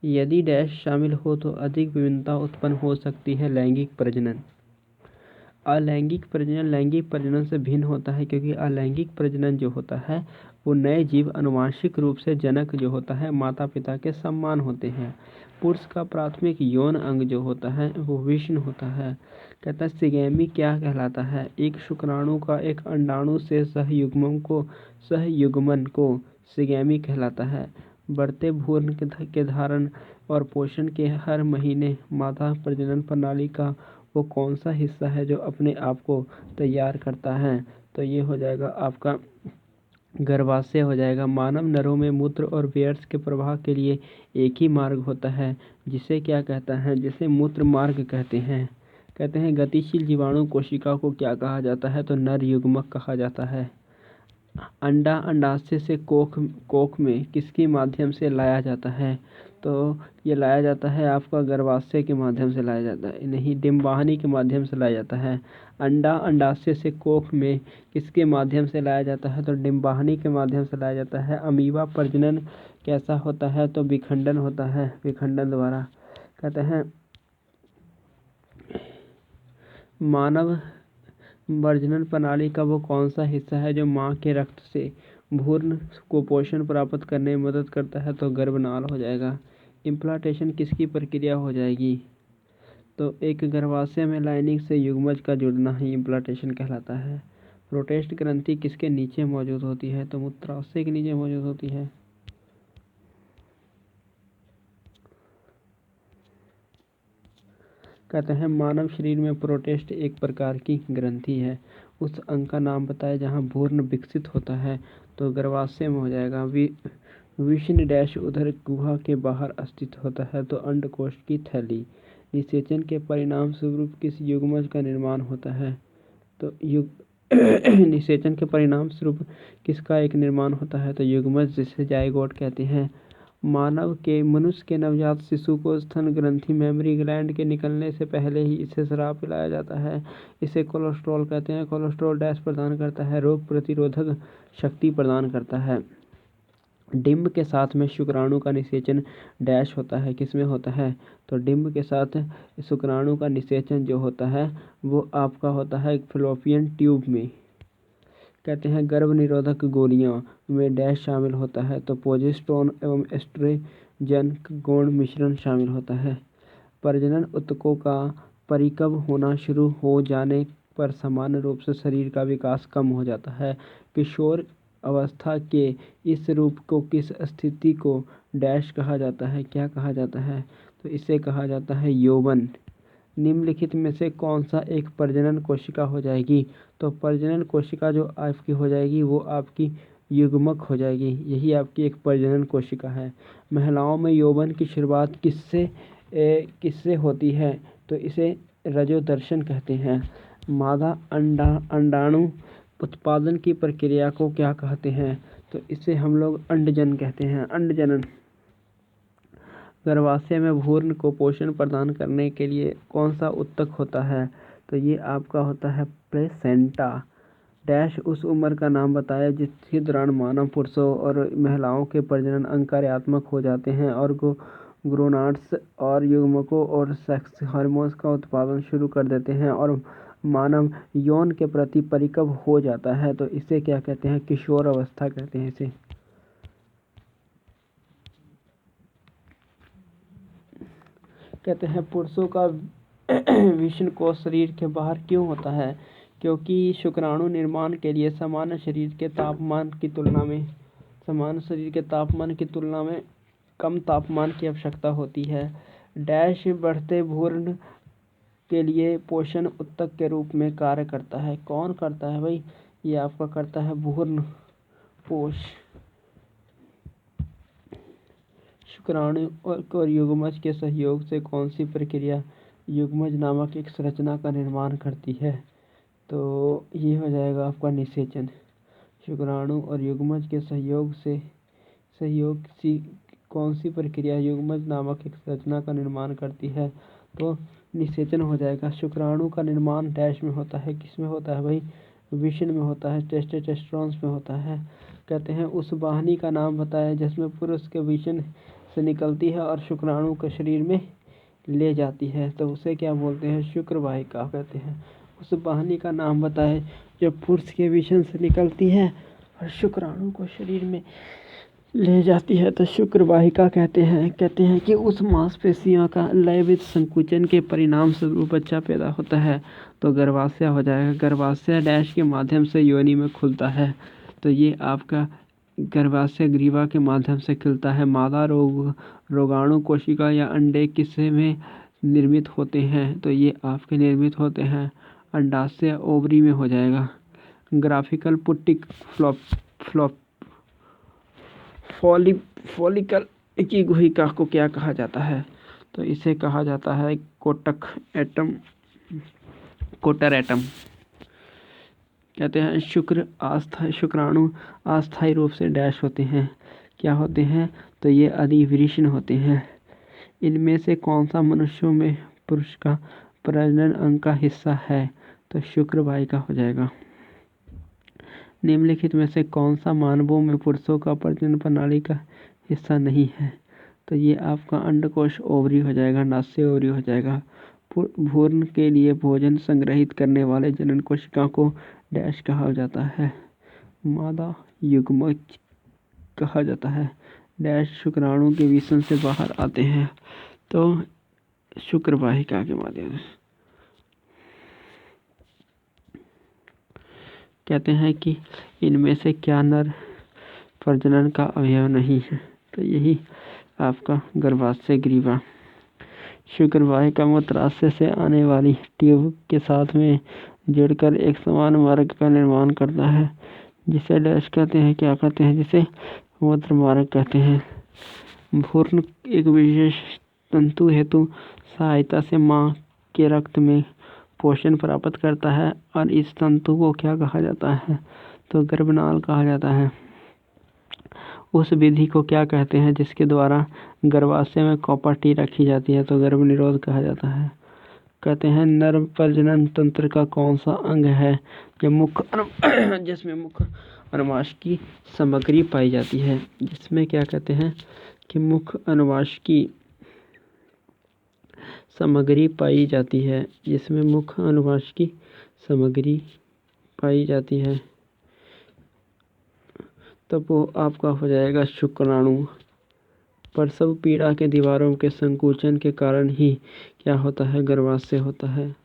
यदि डैश शामिल हो तो अधिक विभिन्नता उत्पन्न हो सकती है। लैंगिक प्रजनन। अलैंगिक प्रजनन लैंगिक प्रजनन से भिन्न होता है, क्योंकि अलैंगिक प्रजनन जो होता है वो नए जीव आनुवंशिक रूप से जनक जो होता है माता पिता के समान होते हैं। पुरुष का प्राथमिक यौन अंग जो होता है वो विष्ण होता है। कहता है सिगैमी क्या कहलाता है? एक शुक्राणु का एक अंडाणु से सहयुग्मन को सिगैमी कहलाता है। बढ़ते भ्रूण के धारण और पोषण के हर महीने माता प्रजनन प्रणाली का वो कौन सा हिस्सा है जो अपने आप को तैयार करता है? तो ये हो जाएगा आपका गर्भाशय हो जाएगा। मानव नरों में मूत्र और व्यर्थ के प्रवाह के लिए एक ही मार्ग होता है, जिसे क्या कहता है? जिसे मूत्र मार्ग कहते हैं। कहते हैं गतिशील जीवाणु कोशिका को क्या कहा जाता है? तो नर युग्मक कहा जाता है। अंडा अंडाशय से कोख में किसके माध्यम से लाया जाता है? तो ये लाया जाता है आपका गर्भाशय के माध्यम से लाया जाता है, नहीं डिंबवाहिनी के माध्यम से लाया जाता है। अंडा अंडाशय से कोख में किसके माध्यम से लाया जाता है? तो डिंबवाहिनी के माध्यम से लाया जाता है। अमीबा प्रजनन कैसा होता है? तो विखंडन होता है, विखंडन द्वारा। कहते हैं मानव प्रजनन प्रणाली का वो कौन सा हिस्सा है जो माँ के रक्त से भ्रूण को पोषण प्राप्त करने में मदद करता है? तो गर्भनाल हो जाएगा। इम्प्लांटेशन किसकी प्रक्रिया हो जाएगी? तो एक गर्भाशय में लाइनिंग से युग्मज का जुड़ना ही इम्प्लांटेशन कहलाता है। प्रोटेस्ट ग्रंथि किसके नीचे मौजूद होती है? तो मूत्राशय के नीचे मौजूद होती है। कहते हैं मानव शरीर में प्रोटेस्ट एक प्रकार की ग्रंथि है। उस अंग का नाम बताए जहाँ भ्रूण विकसित होता है। तो गर्भाशय में हो जाएगा। विष्ण डैश उदर गुहा के बाहर स्थित होता है। तो अंडकोश की थैली। निषेचन के परिणाम स्वरूप किस युग्मज का निर्माण होता है? तो निषेचन के परिणाम स्वरूप किसका एक निर्माण होता है? तो युग्मज, जिसे जाइगोट कहते हैं। मनुष्य के नवजात शिशु को स्तन ग्रंथि मेमरी ग्लैंड के निकलने से पहले ही इसे शराब पिलाया जाता है। इसे कोलेस्ट्रॉल कहते हैं। कोलेस्ट्रॉल डैश प्रदान करता है? रोग प्रतिरोधक शक्ति प्रदान करता है। डिंब के साथ में शुक्राणु का निषेचन डैश होता है, किसमें होता है? तो डिंब के साथ शुक्राणु का निषेचन जो होता है वो आपका होता है फैलोपियन ट्यूब में। कहते हैं गर्भ निरोधक गोलियों में डैश शामिल होता है? तो प्रोजेस्टेरोन एवं एस्ट्रोजन गौण मिश्रण शामिल होता है। प्रजनन ऊतकों का परिपक्व होना शुरू हो जाने पर सामान्य रूप से शरीर का विकास कम हो जाता है। किशोर अवस्था के इस रूप को किस स्थिति को डैश कहा जाता है? क्या कहा जाता है? तो इसे कहा जाता है यौवन। निम्नलिखित में से कौन सा एक प्रजनन कोशिका हो जाएगी? तो प्रजनन कोशिका जो आपकी हो जाएगी वो आपकी युग्मक हो जाएगी। यही आपकी एक प्रजनन कोशिका है। महिलाओं में यौवन की शुरुआत किससे होती है? तो इसे रजोदर्शन कहते हैं। मादा अंडाणु उत्पादन की प्रक्रिया को क्या कहते हैं? तो इसे हम लोग अंडजन कहते हैं, अंडजनन। गर्भाशय में भ्रूण को पोषण प्रदान करने के लिए कौन सा ऊतक होता है? तो ये आपका होता है प्लेसेंटा। डैश उस उम्र का नाम बताया जिसके दौरान मानव पुरुषों और महिलाओं के प्रजनन अंग कार्यात्मक हो जाते हैं और गोनाड्स और युग्मकों और सेक्स हार्मोन्स का उत्पादन शुरू कर देते हैं और मानव यौन के प्रति परिपक्व हो जाता है। तो इसे क्या कहते हैं? किशोर अवस्था कहते हैं इसे। कहते हैं पुरुषों का विष्ण कोश शरीर के बाहर क्यों होता है? क्योंकि शुक्राणु निर्माण के लिए सामान्य शरीर के तापमान की तुलना में कम तापमान की आवश्यकता होती है। डैश बढ़ते भ्रूण के लिए पोषण ऊतक के रूप में कार्य करता है। कौन करता है भाई? ये आपका करता है भ्रूण पोष। शुक्राणु और युग्मज के सहयोग से कौन सी प्रक्रिया युग्मज नामक एक संरचना का निर्माण करती है? तो ये हो जाएगा आपका निषेचन। शुक्राणु और युग्मज के सहयोग से कौन सी प्रक्रिया युग्मज नामक एक संरचना का निर्माण करती है? तो निषेचन हो जाएगा। शुक्राणु का निर्माण डैश में होता है, किसमें होता है भाई? विष्ण में होता है, टेस्टोस्टेरोन में होता है। कहते हैं उस वाहिनी का नाम बताया जिसमें पुरुष के विष्ण से निकलती है और शुक्राणु को शरीर में ले जाती है, तो उसे क्या बोलते हैं? शुक्र वाहिका कहते हैं। उस वाहिनी का नाम बताएं जो पुरुष के वृषण से निकलती है और शुक्राणु को शरीर में ले जाती है, तो शुक्र वाहिका कहते हैं। कहते हैं कि उस मांसपेशियों का लयवित संकुचन के परिणाम स्वरूप बच्चा पैदा होता है, तो गर्भाशय हो जाएगा। गर्भाशय डैश के माध्यम से योनि में खुलता है, तो ये आपका गर्भाशय ग्रीवा के माध्यम से खुलता है। मादा रोगाणु कोशिका या अंडे किससे में निर्मित होते हैं? तो ये आपके निर्मित होते हैं अंडाशय ओवरी में हो जाएगा। ग्राफिकल पुट्टिक फॉलिकल की गुहिका को क्या कहा जाता है? तो इसे कहा जाता है कोटर एटम। कहते हैं शुक्राणु अस्थायी रूप से डैश होते हैं। क्या होते हैं? तो ये अधिवृषण होते हैं। इनमें से कौन सा मनुष्यों में पुरुष का प्रजनन अंग का हिस्सा है? तो शुक्र वाहिका हो जाएगा। निम्नलिखित में से कौन सा मानवों में पुरुषों का प्रजनन प्रणाली का हिस्सा नहीं है? तो ये आपका अंडकोश ओवरी हो जाएगा, अंडाशय ओवरी हो जाएगा। भ्रूण के लिए भोजन संग्रहित करने वाले जनन कोशिका को डैश कहा जाता है, मादा युग्मज कहा जाता है। डैश शुक्राणु के वृषण से बाहर आते हैं, तो शुक्र वाहिका के माध्यम से। कहते हैं कि इनमें से क्या नर प्रजनन का अवयव नहीं है? तो यही आपका गर्भाशय ग्रीवा। शुक्र वाहिका मूत्राशय से आने वाली ट्यूब के साथ में जुड़कर एक समान मार्ग का निर्माण करता है, जिसे डैश कहते हैं। क्या कहते हैं? जिसे मूत्र मार्ग कहते हैं। भ्रूण एक विशेष तंतु हेतु सहायता से मां के रक्त में पोषण प्राप्त करता है और इस तंतु को क्या कहा जाता है? तो गर्भनाल कहा जाता है। उस विधि को क्या कहते हैं जिसके द्वारा गर्भाशय में कॉपर टी रखी जाती है? तो गर्भ निरोध कहा जाता है। कहते हैं नर प्रजनन तंत्र का कौन सा अंग है जिसमें मुख्य अनुवांश की सामग्री पाई जाती है? जिसमें क्या कहते हैं कि मुख्य अनुवांश की सामग्री पाई जाती है, जिसमें मुख्य अनुवांश की सामग्री पाई जाती है, तब वो आपका हो जाएगा शुक्राणु। प्रसव पीड़ा के दीवारों के संकुचन के कारण ही क्या होता है? गर्भाशय होता है।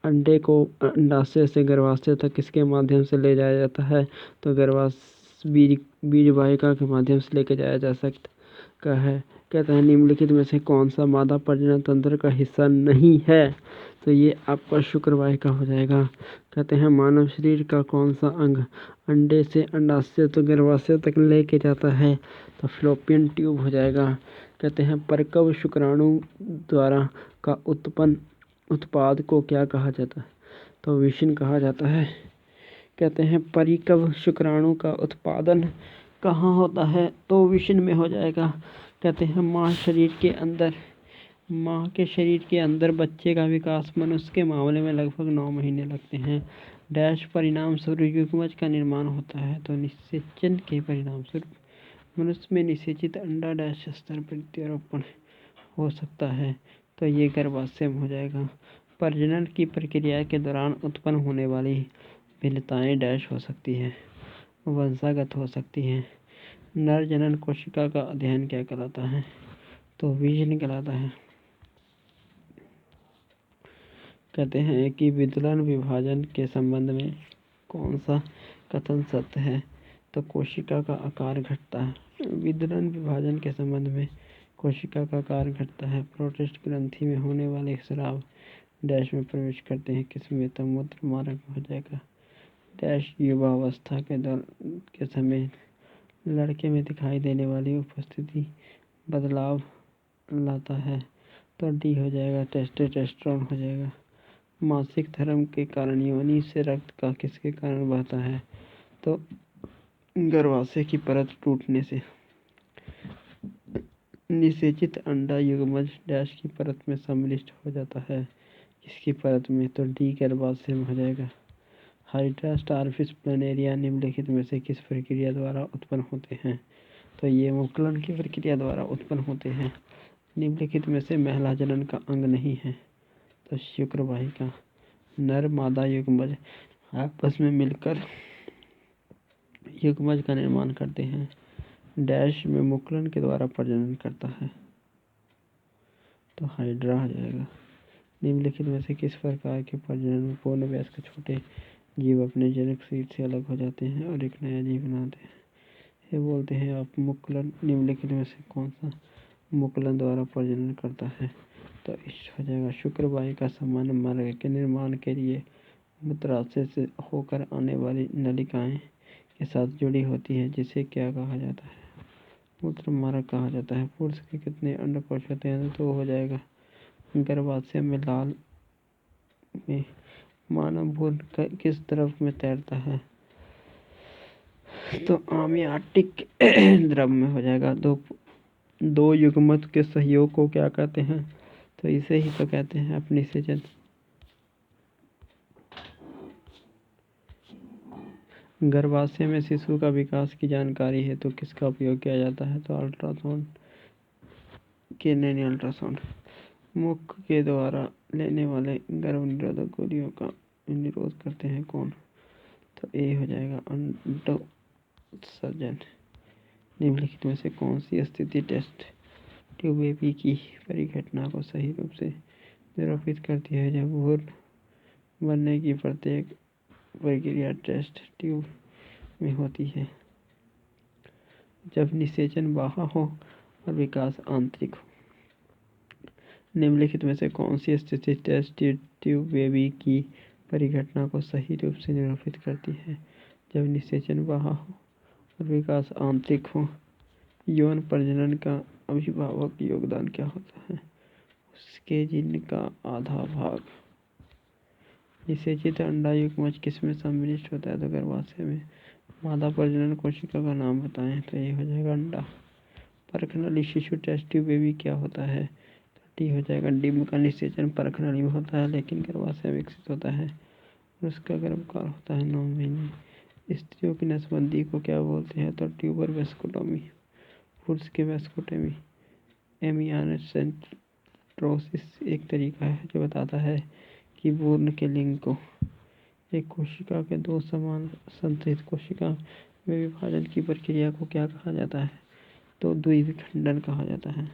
अंडे को अंडाशय से गर्भाशय तक किसके माध्यम से ले जाया जाता है? तो बीज वाहिका के माध्यम से लेके जाया जा सकता है। कहते हैं निम्नलिखित में से कौन सा मादा प्रजनन तंत्र का हिस्सा नहीं है? तो ये आपका शुक्र वाहिका हो जाएगा। कहते हैं मानव शरीर का कौन सा अंग अंडे से अंडाशय तो गर्भाशय तक लेके जाता है? तो फ्लोपियन ट्यूब हो जाएगा। कहते हैं परकव शुक्राणु द्वारा का उत्पाद को क्या कहा जाता है? तो विषण कहा जाता है। कहते हैं परिकव शुक्राणु का उत्पादन कहाँ होता है? तो विषण में हो जाएगा। कहते हैं माँ के शरीर के अंदर बच्चे का विकास मनुष्य के मामले में लगभग 9 महीने लगते हैं। डैश परिणाम स्वरूप युग्मज का निर्माण होता है, तो निषेचन के परिणाम स्वरूप मनुष्य में निषेचित अंडा डैश स्तर प्रत्यारोपण हो सकता है, तो ये गर्भाशय में हो जाएगा। प्रजनन की प्रक्रिया के दौरान उत्पन्न होने वाली भिन्नताएं डैश हो सकती है, वंशागत हो सकती हैं। नर जनन कोशिका का अध्ययन क्या कहलाता है? तो विजन कहलाता है। कहते हैं कि विदलन विभाजन के संबंध में कौन सा कथन सत्य है? तो कोशिका का आकार घटता है। विदलन विभाजन के संबंध में कोशिका का आकार घटता है। प्रोटेस्ट ग्रंथि में होने वाले स्राव डैश में प्रवेश करते हैं, किसमें? तो मूत्र मार्ग हो जाएगा। डैश युवावस्था के समय लड़के में दिखाई देने वाली उपस्थिति बदलाव लाता है, तो डी हो जाएगा। टेस्टोस्टेरोन हो जाएगा। मासिक धर्म के कारण योनि से रक्त का किसके कारण बहता है? तो गर्भाशय की परत टूटने से। निषेचित अंडा युग्मज डैश की परत में सम्मिलित हो जाता है, इसकी परत में? तो डी गर्भाशय में हो जाएगा। हाइड्रा स्टारफिश प्लैनेरिया निम्नलिखित में से किस प्रक्रिया द्वारा उत्पन्न होते हैं? तो ये मुकुलन की प्रक्रिया द्वारा उत्पन्न होते हैं। निम्नलिखित में से महिला जनन का अंग नहीं है। तो शुक्र वाहिका। नर मादा युग्मज आपस में मिलकर युग्मज का निर्माण करते हैं। डैश में मुकुलन के द्वारा प्रजनन करता है। तो हाइड्रा आ जाएगा। निम्नलिखित में से किस प्रकार के प्रजनन में पूर्ण वयस्क छोटे जीव अपने जनक शरीर से अलग हो जाते हैं और एक नया जीव बनाते हैं? ये बोलते हैं आप मुकुलन। निम्नलिखित में से कौन सा मुकुलन द्वारा प्रजनन करता है? तो इस हो जाएगा। शुक्र वाहिका सामान्य मार्ग के निर्माण के लिए मूत्राशय से होकर आने वाली नलिकाएं के साथ जुड़ी होती है, जिसे क्या कहा जाता है? मूत्र मार्ग कहा जाता है। पुरुष के कितने अंडकोश होते हैं? तो हो जाएगा। गर्भाशय में लाल में मानव भ्रूण किस तरफ में तैरता है? तो आमियाटिक द्रव में हो जाएगा। दो युग्मक के सहयोग को क्या कहते हैं? तो इसे ही तो कहते हैं अपनिषेचन। गर्भाशय में शिशु का विकास की जानकारी है तो किसका उपयोग किया जाता है? तो अल्ट्रासाउंड। किरणीय अल्ट्रासाउंड। मुख के द्वारा लेने वाले गर्भ निरोधक गोलियों का निरोध करते हैं कौन? तो ए हो जाएगा अंडोत्सर्जन। निम्नलिखित में से कौन सी स्थिति टेस्ट ट्यूब बेबी की परिघटना को सही रूप से निरूपित करती है? जब भ्रूण बनने की प्रत्येक प्रक्रिया टेस्ट ट्यूब में होती है। जब निषेचन बाह्य हो और विकास आंतरिक हो। निम्नलिखित में से कौन सी स्थिति टेस्ट ट्यूब बेबी की परिघटना को सही रूप से निरूपित करती है? जब निषेचन बाह्य हो और विकास आंतरिक हो। यौन प्रजनन का अभिभावक योगदान क्या होता है? उसके जीन का आधा भाग। निषेचित अंडा युग्मज किसमें सम्मिलित होता है? तो गर्भाशय में। मादा प्रजनन कोशिका का नाम बताएं। तो ये हो जाएगा अंडा। परखनली शिशु टेस्ट ट्यूब बेबी क्या होता है? तो डी हो जाएगा। डिम्ब का निषेचन परखनली में होता है लेकिन गर्भाशय में विकसित होता है और उसका गर्भकाल होता है 9 महीने। स्त्रियों की नसबंदी को क्या बोलते हैं? तो ट्यूबर वेस्कोटोमी। पुरुष के वेस्कोटोमी। एमियानसेंट्रोसिस एक तरीका है जो बताता है कि भ्रूण के लिंग को। एक कोशिका के दो समान संतरित कोशिका में विभाजन की प्रक्रिया को क्या कहा जाता है? तो द्विविखंडन कहा जाता है।